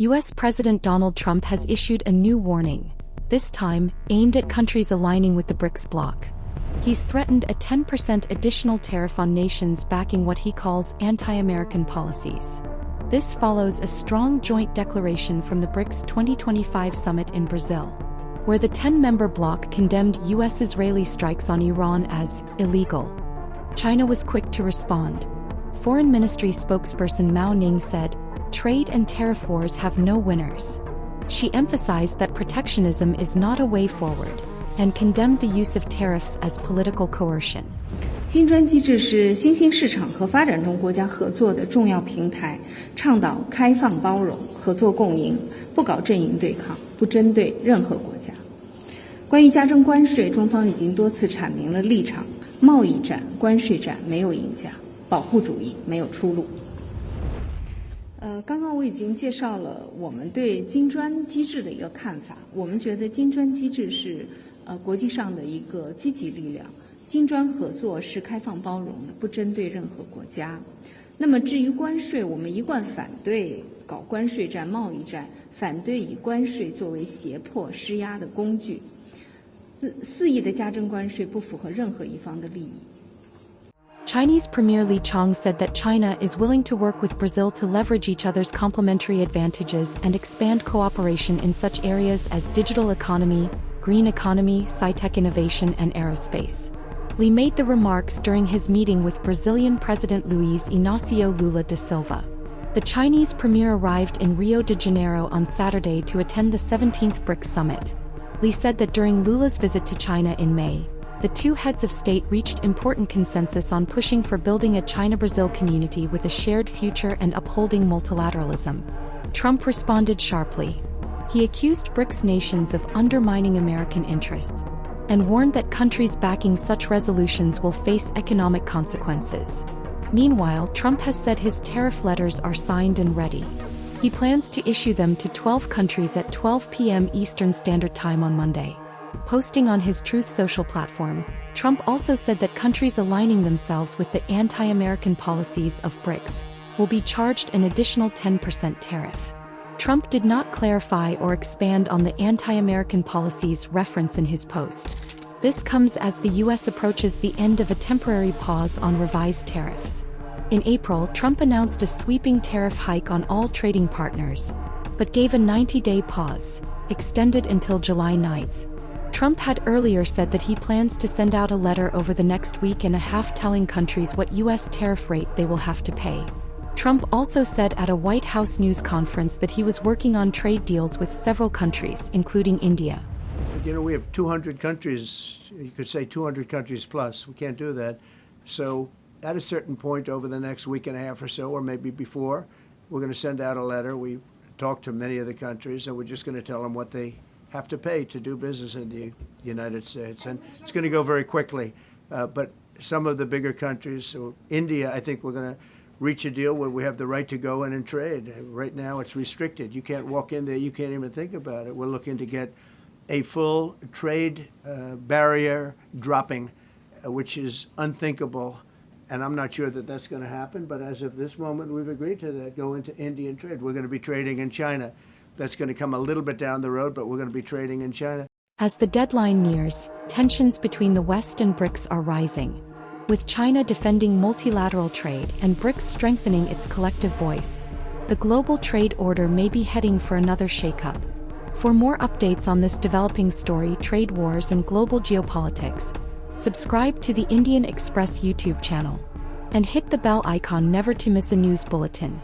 US President Donald Trump has issued a new warning, this time aimed at countries aligning with the BRICS bloc. He's threatened a 10% additional tariff on nations backing what he calls anti-American policies. This follows a strong joint declaration from the BRICS 2025 summit in Brazil, where the 10-member bloc condemned US-Israeli strikes on Iran as illegal. China was quick to respond. Foreign Ministry spokesperson Mao Ning said, "Trade and tariff wars have no winners." She emphasized that protectionism is not a way forward, and condemned the use of tariffs as political coercion. 金砖机制是新兴市场和发展中国家合作的重要平台，倡导开放包容、合作共赢，不搞阵营对抗，不针对任何国家。关于加征关税，中方已经多次阐明了立场：贸易战、关税战没有赢家，保护主义没有出路。刚刚我已经介绍了我们对金砖机制的一个看法。我们觉得金砖机制是国际上的一个积极力量。金砖合作是开放包容的，不针对任何国家。那么至于关税，我们一贯反对搞关税战、贸易战，反对以关税作为胁迫、施压的工具。肆意的加征关税不符合任何一方的利益。Chinese Premier Li Qiang said that China is willing to work with Brazil to leverage each other's complementary advantages and expand cooperation in such areas as digital economy, green economy, sci-tech innovation, and aerospace. Li made the remarks during his meeting with Brazilian President Luiz Inácio Lula da Silva. The Chinese premier arrived in Rio de Janeiro on Saturday to attend the 17th BRICS summit. Li said that during Lula's visit to China in May, the two heads of state reached important consensus on pushing for building a China-Brazil community with a shared future and upholding multilateralism. Trump responded sharply. He accused BRICS nations of undermining American interests, and warned that countries backing such resolutions will face economic consequences. Meanwhile, Trump has said his tariff letters are signed and ready. He plans to issue them to 12 countries at 12 p.m. Eastern Standard Time on Monday. Posting on his Truth Social platform, Trump also said that countries aligning themselves with the anti-American policies of BRICS will be charged an additional 10% tariff. Trump did not clarify or expand on the anti-American policies reference in his post. This comes as the U.S. approaches the end of a temporary pause on revised tariffs. In April, Trump announced a sweeping tariff hike on all trading partners, but gave a 90-day pause, extended until July 9th. Trump had earlier said that he plans to send out a letter over the next week and a half telling countries what U.S. tariff rate they will have to pay. Trump also said at a White House news conference that he was working on trade deals with several countries, including India. You know, we have 200 countries, you could say 200 countries plus. We can't do that. So at a certain point over the next week and a half or so, or maybe before, we're going to send out a letter. We talked to many of the countries, and we're just going to tell them what they have to pay to do business in the United States. And it's going to go very quickly. But some of the bigger countries, so India, I think we're going to reach a deal where we have the right to go in and trade. Right now it's restricted. You can't walk in there. You can't even think about it. We're looking to get a full trade barrier dropping, which is unthinkable. And I'm not sure that that's going to happen. But as of this moment, we've agreed to that, go into Indian trade. We're going to be trading in China. That's going to come a little bit down the road, but we're going to be trading in China. As the deadline nears, tensions between the West and BRICS are rising, with China defending multilateral trade and BRICS strengthening its collective voice. The global trade order may be heading for another shakeup. For more updates on this developing story, trade wars, and global geopolitics, subscribe to the Indian Express YouTube channel and hit the bell icon never to miss a news bulletin.